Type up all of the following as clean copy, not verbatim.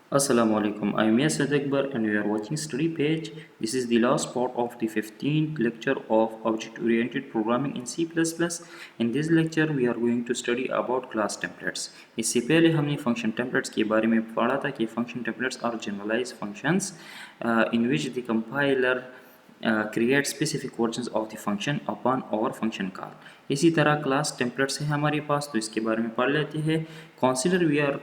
Assalamualaikum. I am Yasir Akbar and we are watching study page. This is the last part of the 15th lecture of object oriented programming in C++. In this lecture we are going to study about class templates. इससे पहले हमने function templates के बारे में पढ़ा था कि function templates are generalized functions in which the compiler create specific versions of the function upon our function call. इसी तरह क्लास टेम्पलेट्स है हमारे पास, तो इसके बारे में पढ़ लेते हैं. Consider we are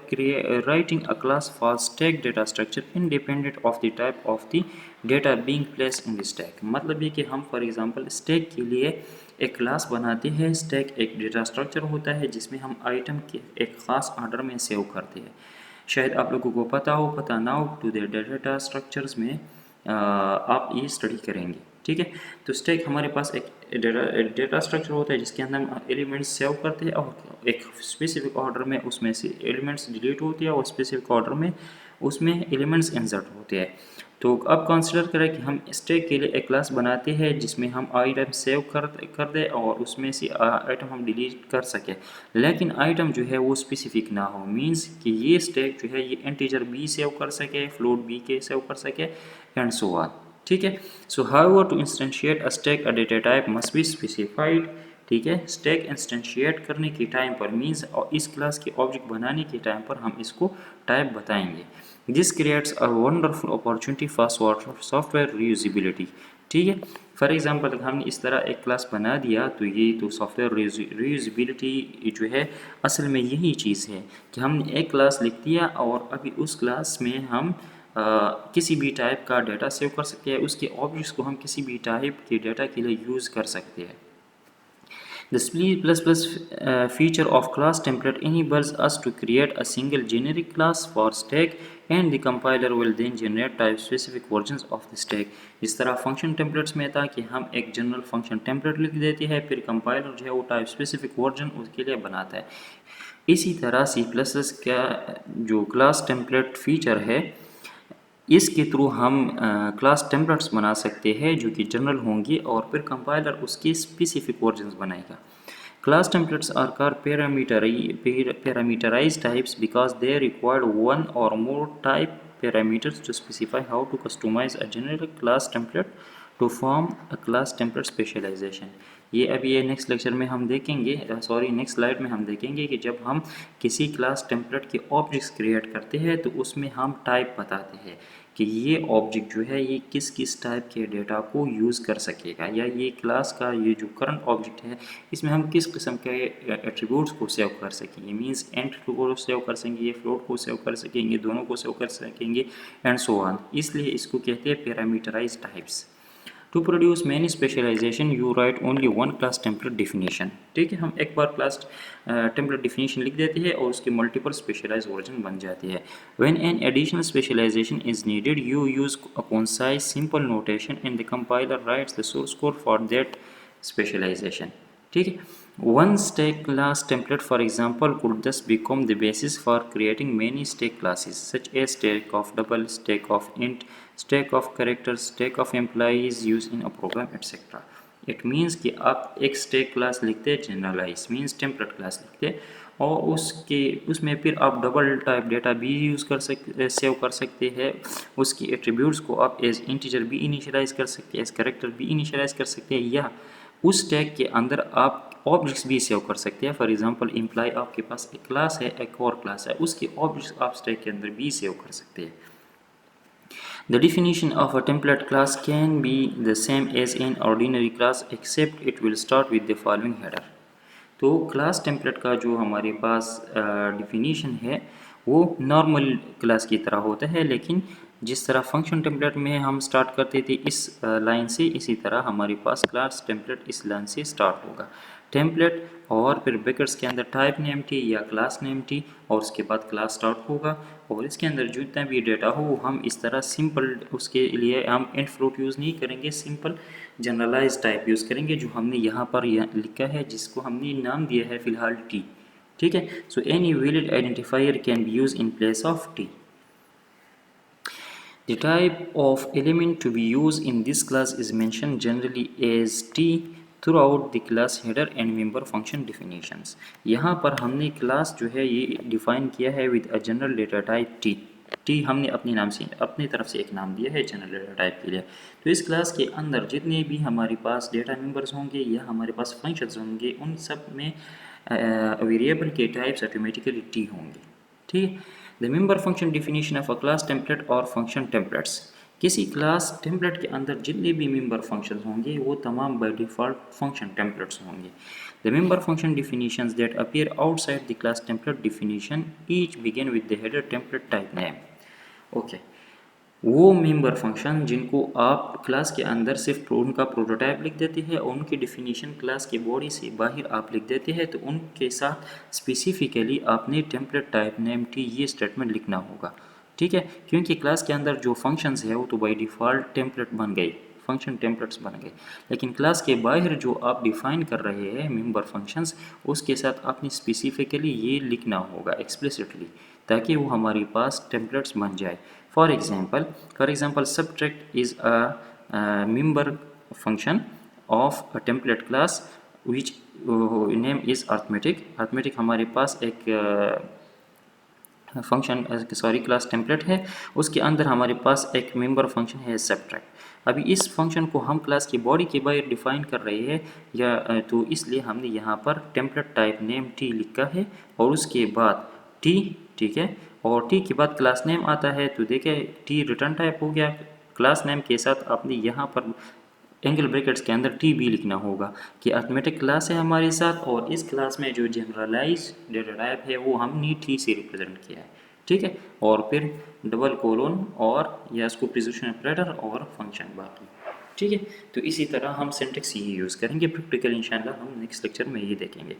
writing a class for stack data structure independent of the type of the data being placed in the stack. मतलब ये कि हम फॉर एग्जांपल स्टैक के लिए एक क्लास बनाते हैं. स्टैक एक डेटा स्ट्रक्चर होता है जिसमें हम आइटम के एक ख़ास ऑर्डर में सेव करते हैं. शायद आप लोगों को पता हो, पता ना हो, टू द डेटा स्ट्रक्चर्स में आप ये स्टडी करेंगे. ठीक है, तो स्टैक हमारे पास एक डेटा स्ट्रक्चर होता है जिसके अंदर हम एलिमेंट्स सेव करते हैं और एक स्पेसिफिक ऑर्डर में उसमें से एलिमेंट्स डिलीट होते हैं और स्पेसिफिक ऑर्डर में उसमें एलिमेंट्स इंसर्ट होते हैं. तो अब कंसिडर करें कि हम स्टैक के लिए एक क्लास बनाते हैं जिसमें हम आइटम सेव कर दें और उसमें से आइटम हम डिलीट कर सकें, लेकिन आइटम जो है वो स्पेसिफिक ना हो. मींस कि ये स्टैक जो है ये इंटीजर बी सेव कर सके, फ्लोट बी के सेव कर सके एंड सो ऑन. ठीक है, so however to instantiate a stack a data type must be specified. ठीक है, स्टैक इंस्टेंशिएट करने के टाइम पर मीन्स और इस क्लास के ऑब्जेक्ट बनाने के टाइम पर हम इसको टाइप बताएंगे. This creates a wonderful opportunity for software reusability. ठीक है, फॉर एग्जांपल अगर हमने इस तरह एक क्लास बना दिया तो ये तो सॉफ्टवेयर रीयूजिबिलिटी जो है असल में यही चीज़ है कि हमने एक क्लास लिख दिया और अभी उस क्लास में हम किसी भी टाइप का डाटा सेव कर सकते हैं. उसके ऑब्जेक्ट्स को हम किसी भी टाइप के डाटा के लिए यूज़ कर सकते हैं. The C++ feature of class template enables us to create a single generic class for stack and the compiler will then generate type specific versions of the stack. इस तरह function templates में था कि हम एक general function template लिख देते हैं, फिर compiler जो है वो type specific version उसके लिए बनाता है. इसी तरह C++ का जो class template feature है इसके थ्रू हम क्लास टेम्पलेट्स बना सकते हैं जो कि जनरल होंगी और फिर कंपाइलर उसके स्पेसिफिक वर्जन्स बनाएगा. Class templates are called parameterised types because they require one or more type parameters to specify how to customise a general class template to form a class template specialisation. ये अभी ये next lecture में हम देखेंगे, next slide में हम देखेंगे कि जब हम किसी क्लास टेम्पलेट के ऑब्जेक्ट्स क्रिएट करते हैं तो उसमें हम टाइप बताते हैं कि ये ऑब्जेक्ट जो है ये किस किस टाइप के डेटा को यूज़ कर सकेगा, या ये क्लास का ये जो करंट ऑब्जेक्ट है इसमें हम किस किस्म के एट्रीब्यूट्स को सेव कर सकेंगे. मींस इंट को सेव कर सकेंगे, फ्लोट को सेव कर सकेंगे, दोनों को सेव कर सकेंगे एंड सो ऑन. इसलिए इसको कहते हैं parameterized types. To produce many specialization you write only one class template definition. ठीक है, हम एक बार क्लास टेम्पलेट डिफिनीशन लिख देते हैं और उसके मल्टीपल स्पेशलाइज वर्जन बन जाते हैं. When an additional specialization is needed you use a concise simple notation and the compiler writes the source code for that specialization. ठीक है, one stack class template for example could thus become the basis for creating many stack classes such as stack of double, stack of int, stack of characters, stack of employees used in a program etc. It means कि आप एक stack class लिखते हैं generalize means template class लिखते हैं और उसमें फिर आप डबल टाइप डेटा भी यूज़ कर सकते सेव कर सकते हैं. उसकी एट्रीब्यूट्स को आप एज इंटीजर भी इनिशियलाइज कर सकते हैं, एज कैरेक्टर भी इनिशियलाइज कर सकते हैं, या उस टैग के अंदर आप ऑब्जेक्ट्स भी सेव कर सकते हैं. फॉर एग्जांपल एम्प्लॉय आपके पास एक क्लास है, एक और क्लास है, उसके ऑब्जेक्ट्स आप स्टैक के अंदर भी सेव कर सकते हैं. The definition of a template class can be the same as an ordinary class except it will start with the following header. तो क्लास टेम्पलेट का जो हमारे पास डिफिनीशन है वो नॉर्मल क्लास की तरह होता है, लेकिन जिस तरह फंक्शन टेम्पलेट में हम स्टार्ट करते थे इस लाइन से, इसी तरह हमारे पास क्लास टेम्पलेट इस लाइन से स्टार्ट होगा. टेम्पलेट और फिर ब्रैकेट्स के अंदर टाइप नेम टी या क्लास नेम टी और उसके बाद क्लास स्टार्ट होगा और इसके अंदर जितना भी डेटा हो वो हम इस तरह सिंपल, उसके लिए हम इंट फ्लोट यूज़ नहीं करेंगे, सिंपल जनरलाइज टाइप यूज़ करेंगे जो हमने यहाँ पर लिखा है जिसको हमने नाम दिया है फ़िलहाल टी. ठीक है, so any valid identifier can be use in place of T. The type of element to be used in this class is mentioned generally as T throughout the class header and member function definitions. यहाँ पर हमने class जो है ये define किया है with a general data type T. T हमने अपनी तरफ से एक नाम दिया है जनरल डेटा टाइप के लिए। तो इस क्लास के अंदर जितने भी हमारे पास डेटा मेंबर्स होंगे या हमारे पास फंक्शंस होंगे उन सब में वेरिएबल के टाइप्स ऑटोमेटिकली टी होंगे। ठीक। The member function definition of a class template और फंक्शन टेम्पलेट्स। किसी क्लास टेम्पलेट के अंदर जितने भी मेंबर फंक्शंस होंगे वो तमाम बाय डिफ़ॉल्ट फंक्शन टेम्पलेट्स होंगे। The member function definitions that appear outside the class template definition each begin with the header template type name. Okay, वो मेंबर फंक्शन जिनको आप क्लास के अंदर सिर्फ उनका प्रोटोटाइप लिख देते हैं और उनकी डिफिनीशन क्लास के बॉडी से बाहर आप लिख देते हैं, तो उनके साथ स्पेसिफिकली आपने टेम्पलेट टाइप नेम टी ये स्टेटमेंट लिखना होगा। ठीक है, क्योंकि क्लास के अंदर जो फंक्शंस है वो तो बाय डिफ़ॉल्ट टेम्पलेट बन गए, फंक्शन टेम्पलेट्स बन गए, लेकिन क्लास के बाहर जो आप डिफ़ाइन कर रहे हैं मेंबर फंक्शंस उसके साथ आपने स्पेसिफिकली ये लिखना होगा एक्सप्लिसिटली, ताकि वो हमारे पास टेम्पलेट्स बन जाए। For example, subtract is a member function of a template class which name is arithmetic. arithmetic हमारे पास एक फंक्शन क्लास टेम्पलेट है, उसके अंदर हमारे पास एक मेंबर फंक्शन है सब्ट्रैक्ट। अभी इस फंक्शन को हम क्लास की बॉडी के बाहर डिफाइन कर रहे हैं या तो इसलिए हमने यहाँ पर टेम्पलेट टाइप नेम टी लिखा है और उसके बाद टी। ठीक है, और टी के बाद क्लास नेम आता है, तो देखिए टी रिटर्न टाइप हो गया। क्लास नेम के साथ आपने यहाँ पर एंगल ब्रैकेट्स के अंदर टी भी लिखना होगा कि अर्थमेटिक क्लास है हमारे साथ और इस क्लास में जो जनरलाइज डेटा टाइप है वो हमने टी से रिप्रेजेंट किया है। ठीक है, और फिर डबल कोलोन और या इसको प्रिसिशन ऑपरेटर और फंक्शन बाकी। ठीक है, तो इसी तरह हम सिंटेक्स ये यूज़ करेंगे प्रैक्टिकल, इंशाल्लाह हम नेक्स्ट लेक्चर में ये देखेंगे।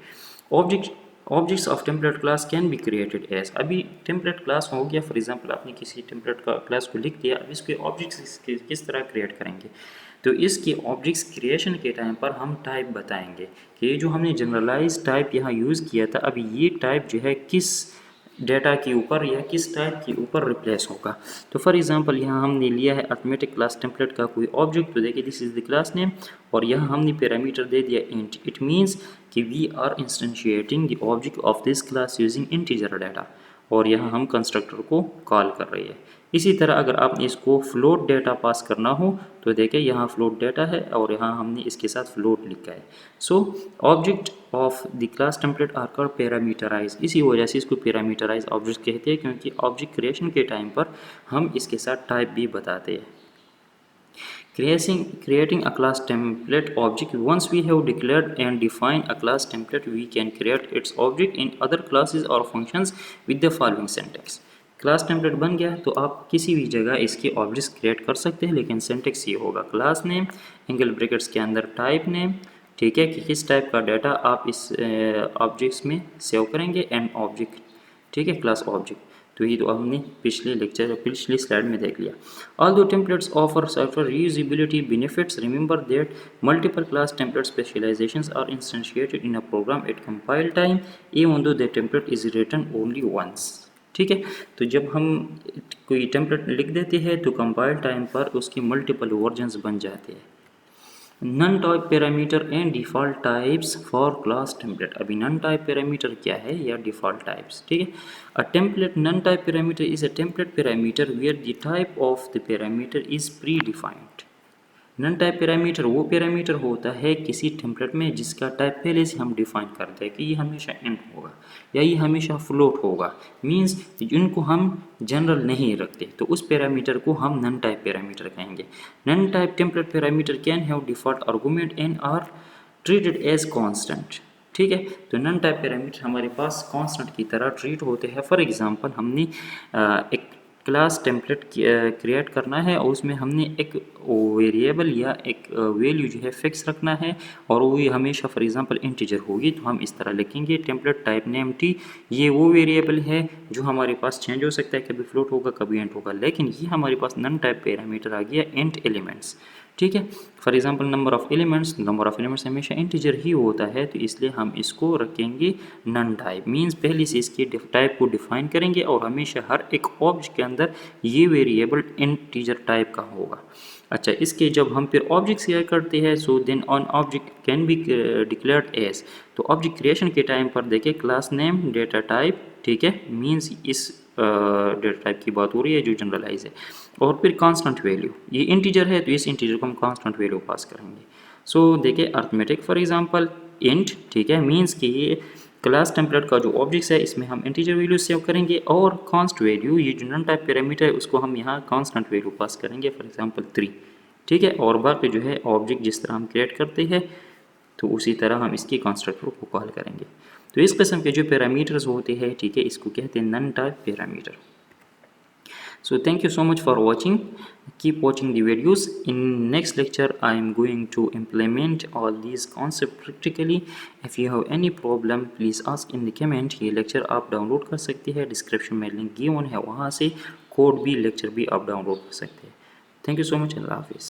Objects of template class can be created as. अभी टेम्पलेट क्लास हो गया, फॉर एग्जांपल आपने किसी टेम्पलेट का क्लास को लिख दिया, अब इसके ऑब्जेक्ट्स किस तरह क्रिएट करेंगे। तो इसके ऑब्जेक्ट्स क्रिएशन के टाइम पर हम टाइप बताएंगे कि जो हमने जनरलाइज टाइप यहाँ यूज़ किया था, अभी ये टाइप जो है किस डेटा के ऊपर या किस टाइप के ऊपर रिप्लेस होगा। तो फॉर एग्जांपल यहाँ हमने लिया है अर्थमेटिक क्लास टेम्पलेट का कोई ऑब्जेक्ट, तो देखिए this is the class name और यहाँ हमने पैरामीटर दे दिया इंट। इट मीन्स कि we are instantiating the object of this class using integer data, और यहाँ हम कंस्ट्रक्टर को कॉल कर रहे हैं। इसी तरह अगर आपने इसको फ्लोट डेटा पास करना हो तो देखिए यहाँ फ्लोट डेटा है और यहाँ हमने इसके साथ फ्लोट लिखा है। So object of the class template are called parameterize. इसी वजह से इसको पैरामीटराइज ऑब्जेक्ट कहते हैं, क्योंकि ऑब्जेक्ट क्रिएशन के टाइम पर हम इसके साथ टाइप भी बताते हैं। Creating a class template object. Once we have declared and defined a class template, we can create its object in other classes or functions with the following syntax. Class template बन गया तो आप किसी भी जगह इसके ऑब्जेक्ट्स क्रिएट कर सकते हैं, लेकिन सिंटेक्स ये होगा क्लास नेम एंगल ब्रैकेट्स के अंदर टाइप नेम। ठीक है, कि किस टाइप का डाटा आप इस ऑब्जेक्ट्स में सेव करेंगे एंड ऑब्जेक्ट। ठीक है, क्लास ऑब्जेक्ट। तो ये तो हमने पिछली स्लाइड में देख लिया। Although templates offer several reusability benefits, remember that multiple class template specializations are instantiated in a program at compile time, even though the template is written only once. ठीक है, तो जब हम कोई टेम्पलेट लिख देते हैं तो कंपाइल टाइम पर उसके मल्टीपल वर्जन्स बन जाते हैं। Non type parameter and default types for class template. अभी नन टाइप पैरामीटर क्या है या डिफ़ॉल्ट टाइप्स। ठीक है, a template non type parameter is a template parameter where the type of the parameter is predefined. Non type parameter वो parameter होता है किसी टेम्पलेट में जिसका टाइप पहले से हम डिफाइन करते हैं कि ये हमेशा इंट होगा या ये हमेशा फ्लोट होगा, मींस जिनको हम जनरल नहीं रखते, तो उस पैरामीटर को हम नन टाइप पैरामीटर कहेंगे। Non type template parameter can have default argument and are treated as constant. ठीक है, तो नन टाइप पैरामीटर हमारे पास कांस्टेंट की तरह ट्रीट होते हैं। फॉर एग्जांपल हमने एक क्लास टेम्पलेट क्रिएट करना है और उसमें हमने एक वेरिएबल या एक वैल्यू जो है फिक्स रखना है और वो हमेशा फॉर एग्जांपल इंटीजर होगी, तो हम इस तरह लिखेंगे टेम्पलेट टाइप नेम टी। ये वो वेरिएबल है जो हमारे पास चेंज हो सकता है, कभी फ्लोट होगा कभी इंट होगा, लेकिन ये हमारे पास नन टाइप पैरामीटर आ गया इंट एलिमेंट्स। ठीक है, for example number of elements हमेशा इंटीजर ही होता है, तो इसलिए हम इसको रखेंगे नन टाइप। मींस पहले से इसके टाइप को डिफाइन करेंगे और हमेशा हर एक ऑब्जेक्ट के अंदर ये वेरिएबल इंटीजर टाइप का होगा। अच्छा, इसके जब हम फिर ऑब्जेक्ट क्रिएट करते हैं, so then on object can be declared as. तो ऑब्जेक्ट क्रिएशन के टाइम पर देखिए क्लास नेम डेटा टाइप। ठीक है, मींस इस डेटा टाइप की बात हो रही है जो जनरलाइज है। और फिर कांस्टेंट वैल्यू, ये इंटीजर है तो इस इंटीजर को हम कांस्टेंट वैल्यू पास करेंगे। सो देखिए अर्थमेटिक फॉर एग्जांपल इंट, ठीक है, मींस कि ये क्लास टेम्पलेट का जो ऑब्जेक्ट है इसमें हम इंटीजर वैल्यू सेव करेंगे, और कांस्ट वैल्यू ये जो नन टाइप पैरामीटर है उसको हम यहाँ कांस्टेंट वैल्यू पास करेंगे, फॉर एग्जांपल 3, ठीक है। और बाकी जो है ऑब्जेक्ट जिस तरह हम क्रिएट करते हैं तो उसी तरह हम इसकी कंस्ट्रक्टर को कॉल करेंगे। तो इस किस्म के जो पैरामीटर्स होते हैं, ठीक है, इसको कहते हैं non type parameter. So thank you so much for watching. Keep watching the videos. In next lecture I am going to implement all these concepts practically. If you have any problem please ask in the comment. ये lecture आप download कर सकते हैं, description में link given है, वहाँ से code भी लेक्चर भी आप डाउनलोड कर सकते हैं। थैंक यू सो मच, अल्लाह हाफिज़।